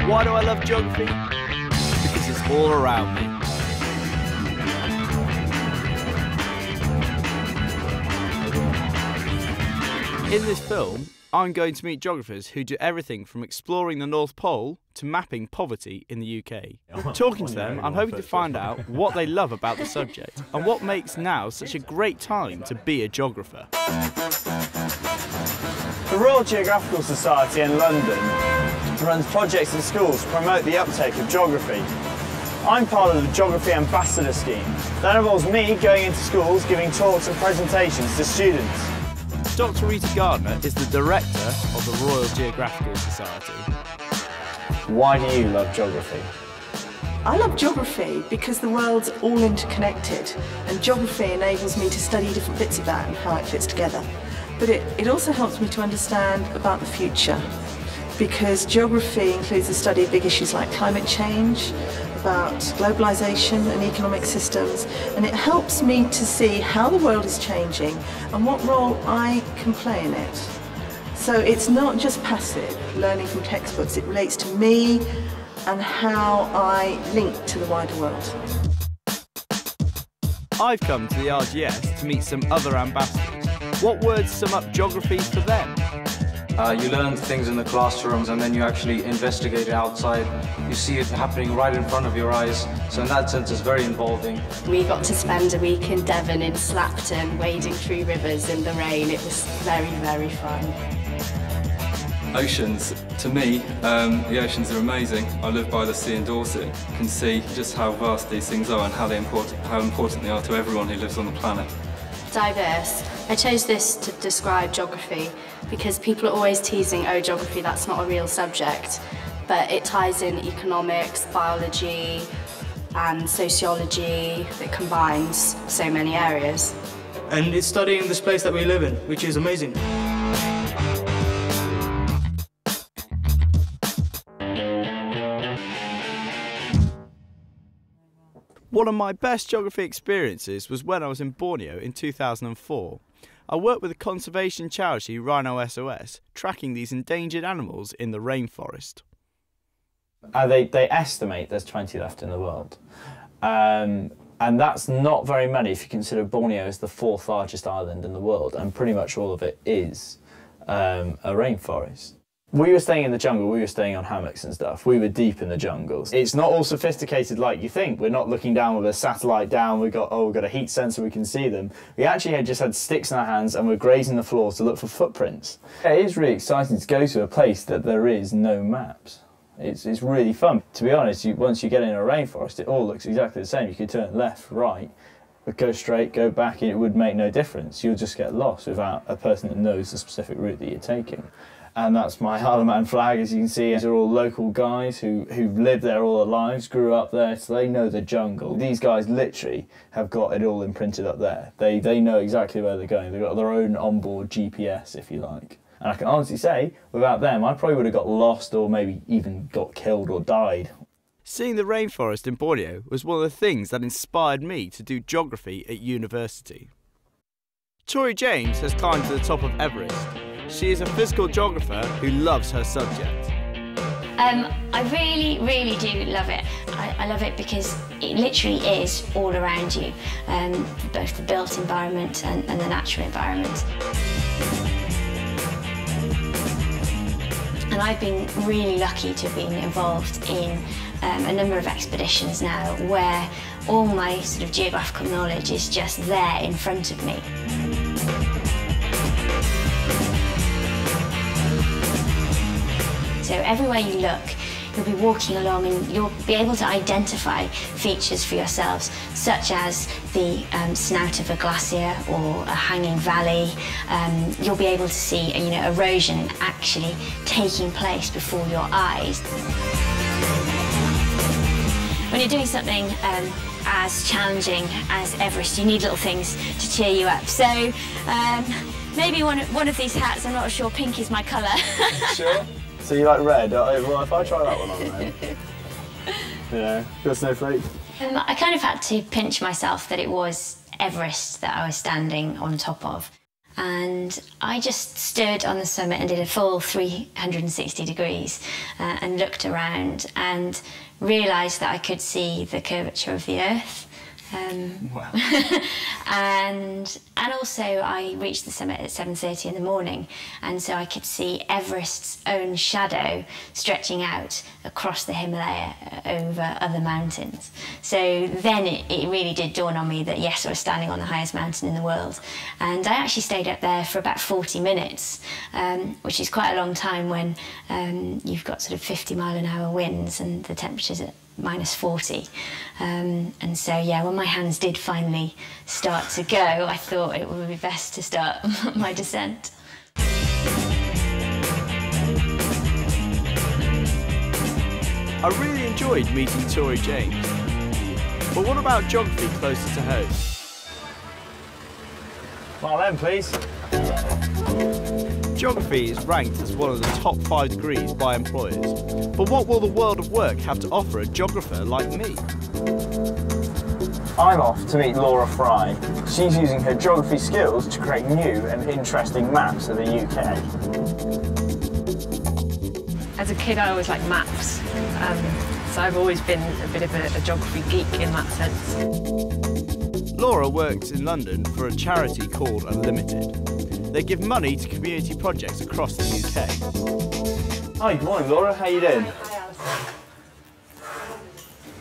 Why do I love geography? Because it's all around me. In this film, I'm going to meet geographers who do everything from exploring the North Pole to mapping poverty in the UK. Talking to them, I'm hoping to find out what they love about the subject and what makes now such a great time to be a geographer. The Royal Geographical Society in London runs projects in schools to promote the uptake of geography. I'm part of the Geography Ambassador Scheme. That involves me going into schools giving talks and presentations to students. Dr. Rita Gardner is the director of the Royal Geographical Society. Why do you love geography? I love geography because the world's all interconnected, and geography enables me to study different bits of that and how it fits together. But it also helps me to understand about the future, because geography includes the study of big issues like climate change, about globalisation and economic systems, and it helps me to see how the world is changing and what role I can play in it. So it's not just passive learning from textbooks, it relates to me and how I link to the wider world. I've come to the RGS to meet some other ambassadors. What words sum up geography for them? You learn things in the classrooms and then you actually investigate it outside. You see it happening right in front of your eyes. So in that sense, it's very involving. We got to spend a week in Devon in Slapton, wading through rivers in the rain. It was very, very fun. Oceans, to me, the oceans are amazing. I live by the sea in Dorset. You can see just how vast these things are and how important they are to everyone who lives on the planet. Diverse. I chose this to describe geography because people are always teasing, oh, geography, that's not a real subject. But it ties in economics, biology, and sociology. It combines so many areas. And it's studying this place that we live in, which is amazing. One of my best geography experiences was when I was in Borneo in 2004. I worked with the conservation charity Rhino SOS, tracking these endangered animals in the rainforest. They estimate there's 20 left in the world. And that's not very many if you consider Borneo is the 4th largest island in the world, and pretty much all of it is a rainforest. We were staying in the jungle, we were staying on hammocks and stuff. We were deep in the jungles. It's not all sophisticated like you think. We're not looking down with a satellite down, we've got a heat sensor, we can see them. We actually just had sticks in our hands and we're grazing the floor to look for footprints. It is really exciting to go to a place that there is no maps. It's really fun. To be honest, once you get in a rainforest, it all looks exactly the same. You could turn left, right, but go straight, go back, and it would make no difference. You'll just get lost without a person that knows the specific route that you're taking. And that's my Isle of Man flag, as you can see. These are all local guys who've lived there all their lives, grew up there, so they know the jungle. These guys literally have got it all imprinted up there. They know exactly where they're going. They've got their own onboard GPS, if you like. And I can honestly say, without them, I probably would have got lost or maybe even got killed or died. Seeing the rainforest in Borneo was one of the things that inspired me to do geography at university. Tori James has climbed to the top of Everest. She is a physical geographer who loves her subject. I really do love it. I love it because it literally is all around you, both the built environment and the natural environment. And I've been really lucky to have been involved in a number of expeditions now where all my sort of geographical knowledge is just there in front of me. So everywhere you look, you'll be walking along and you'll be able to identify features for yourselves, such as the snout of a glacier or a hanging valley. You'll be able to see, erosion actually taking place before your eyes. When you're doing something as challenging as Everest, you need little things to cheer you up. So maybe one of these hats, I'm not sure pink is my colour. Sure. So you like red? Well, if I try that one on then, you're snowflake. I kind of had to pinch myself that it was Everest that I was standing on top of. and I just stood on the summit and did a full 360 degrees and looked around and realised that I could see the curvature of the Earth. Wow. and also I reached the summit at 7:30 in the morning, and so I could see Everest's own shadow stretching out across the Himalaya over other mountains. So then it really did dawn on me that yes, I was standing on the highest mountain in the world. And I actually stayed up there for about 40 minutes, which is quite a long time when you've got sort of 50-mile-an-hour winds and the temperature's at -40. And so, yeah, when my hands did finally start to go, I thought it would be best to start my descent. I really enjoyed meeting Tori James. But what about geography closer to home? Well then, please. Geography is ranked as one of the top 5 degrees by employers. But what will the world of work have to offer a geographer like me? I'm off to meet Laura Fry. She's using her geography skills to create new and interesting maps of the UK. As a kid, I always liked maps, so I've always been a bit of a geography geek in that sense. Laura works in London for a charity called Unlimited. They give money to community projects across the UK. Hi, good morning, Laura. How you doing?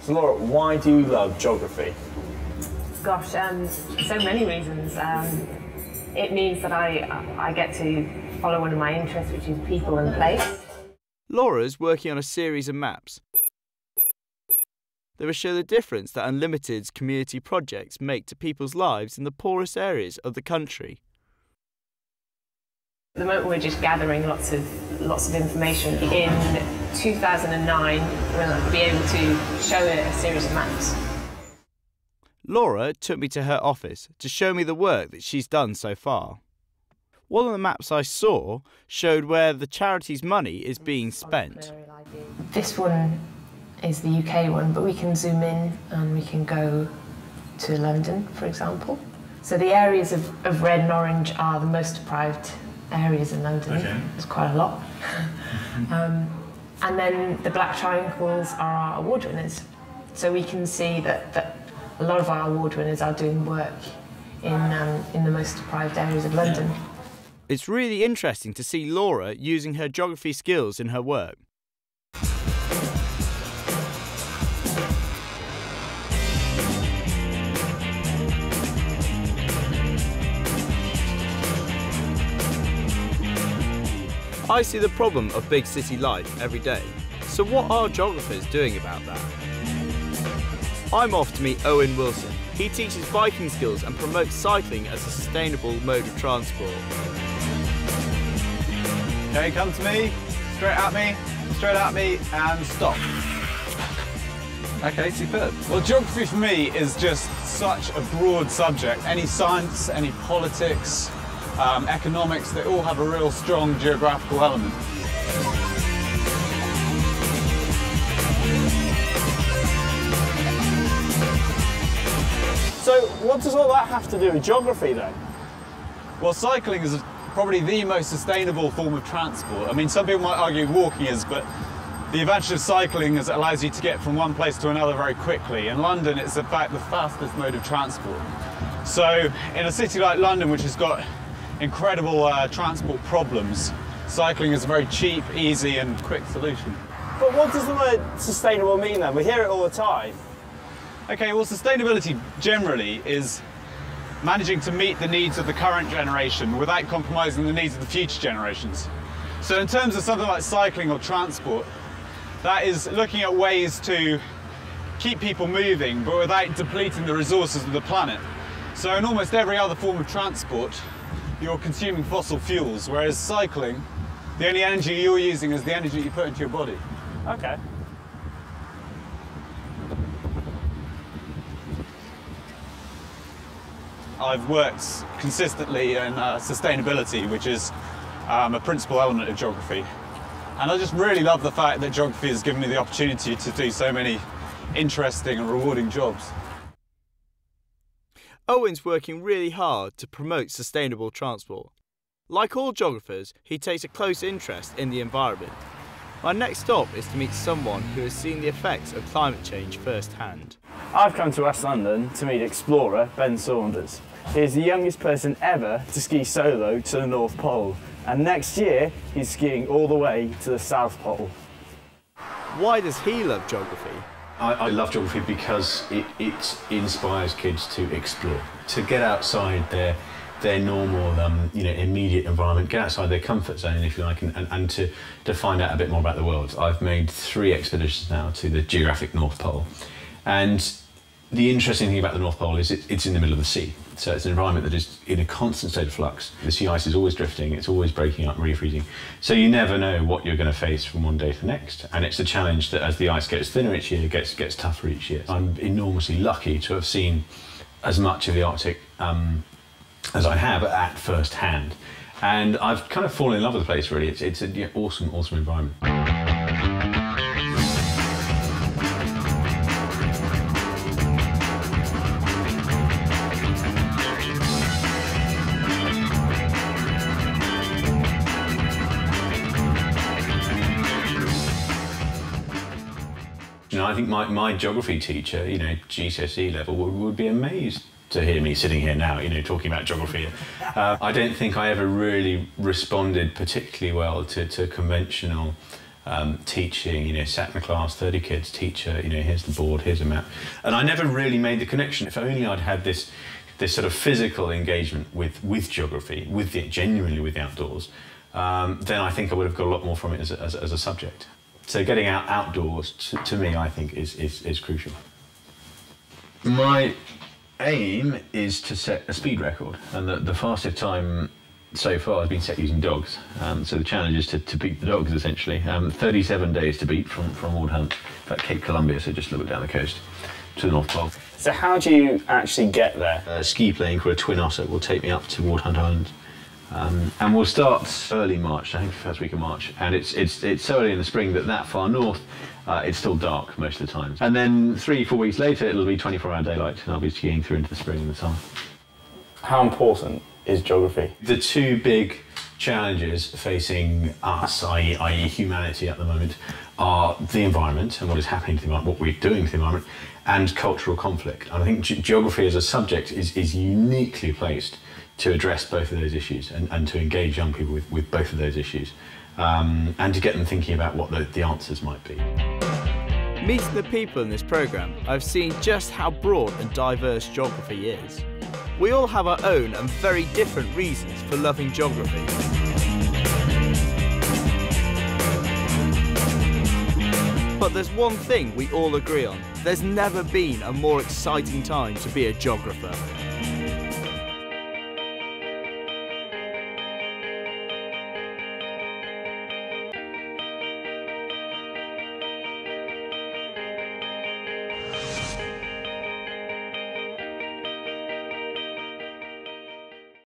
So, Laura, why do you love geography? Gosh, so many reasons. It means that I get to follow one of my interests, which is people and place. Laura's working on a series of maps. They will show the difference that Unlimited's community projects make to people's lives in the poorest areas of the country. At the moment, we're just gathering lots of information. In 2009, we'll be able to show a series of maps. Laura took me to her office to show me the work that she's done so far. One of the maps I saw showed where the charity's money is being spent. This one is the UK one, but we can zoom in and we can go to London, for example. So the areas of red and orange are the most deprived areas in London. Okay. It's quite a lot. And then the black triangles are our award winners. So we can see that a lot of our award winners are doing work in the most deprived areas of London. It's really interesting to see Laura using her geography skills in her work. I see the problem of big city life every day. So what are geographers doing about that? I'm off to meet Owen Wilson. He teaches biking skills and promotes cycling as a sustainable mode of transport. Okay, come to me, straight at me, and stop. Okay, superb. Well, geography for me is just such a broad subject. Any science, any politics, economics, they all have a real strong geographical element. So, what does all that have to do with geography then? Well, cycling is probably the most sustainable form of transport. I mean, some people might argue walking is, but the advantage of cycling is it allows you to get from one place to another very quickly. In London, it's in fact the fastest mode of transport. So, in a city like London, which has got incredible transport problems, cycling is a very cheap, easy and quick solution. But what does the word sustainable mean then? We hear it all the time. Okay, well, sustainability generally is managing to meet the needs of the current generation without compromising the needs of the future generations. So in terms of something like cycling or transport, that is looking at ways to keep people moving but without depleting the resources of the planet. So in almost every other form of transport, you're consuming fossil fuels, whereas cycling, the only energy you're using is the energy you put into your body. Okay. I've worked consistently in sustainability, which is a principal element of geography. And I just really love the fact that geography has given me the opportunity to do so many interesting and rewarding jobs. Owen's working really hard to promote sustainable transport. Like all geographers, he takes a close interest in the environment. My next stop is to meet someone who has seen the effects of climate change firsthand. I've come to West London to meet explorer Ben Saunders. He's the youngest person ever to ski solo to the North Pole, and next year he's skiing all the way to the South Pole. Why does he love geography? I love geography because it inspires kids to explore, to get outside their normal, immediate environment, get outside their comfort zone, if you like, and to find out a bit more about the world. I've made 3 expeditions now to the geographic North Pole, and the interesting thing about the North Pole is it's in the middle of the sea, so it's an environment that is in a constant state of flux. The sea ice is always drifting, it's always breaking up, refreezing, so you never know what you're going to face from one day to the next, and it's a challenge that as the ice gets thinner each year, gets tougher each year. I'm enormously lucky to have seen as much of the Arctic as I have at first hand, and I've kind of fallen in love with the place really. It's an awesome environment. I think my geography teacher, GCSE level, would be amazed to hear me sitting here now, talking about geography. I don't think I ever really responded particularly well to conventional teaching, sat in a class, 30 kids, teacher, here's the board, here's a map. And I never really made the connection. If only I'd had this sort of physical engagement with geography, genuinely with the outdoors, then I think I would have got a lot more from it as a subject. So getting outdoors, to me, I think is crucial. My aim is to set a speed record, and the fastest time so far has been set using dogs. So the challenge is to beat the dogs, essentially. 37 days to beat from Wardhunt, about Cape Columbia, so just a little bit down the coast, to the North Pole. So how do you actually get there? A ski plane called a Twin Otter will take me up to Wardhunt Island. And we'll start early March, I think the first week of March, and it's so early in the spring that far north it's still dark most of the time. And then 3-4 weeks later it'll be 24-hour daylight, and I'll be skiing through into the spring and the summer. How important is geography? The 2 big challenges facing us, i.e. humanity at the moment, are the environment and what is happening to the environment, what we're doing to the environment, and cultural conflict. And I think geography as a subject is uniquely placed to address both of those issues and to engage young people with both of those issues, and to get them thinking about what the answers might be. Meeting the people in this programme, I've seen just how broad and diverse geography is. We all have our own and very different reasons for loving geography. But there's one thing we all agree on: there's never been a more exciting time to be a geographer.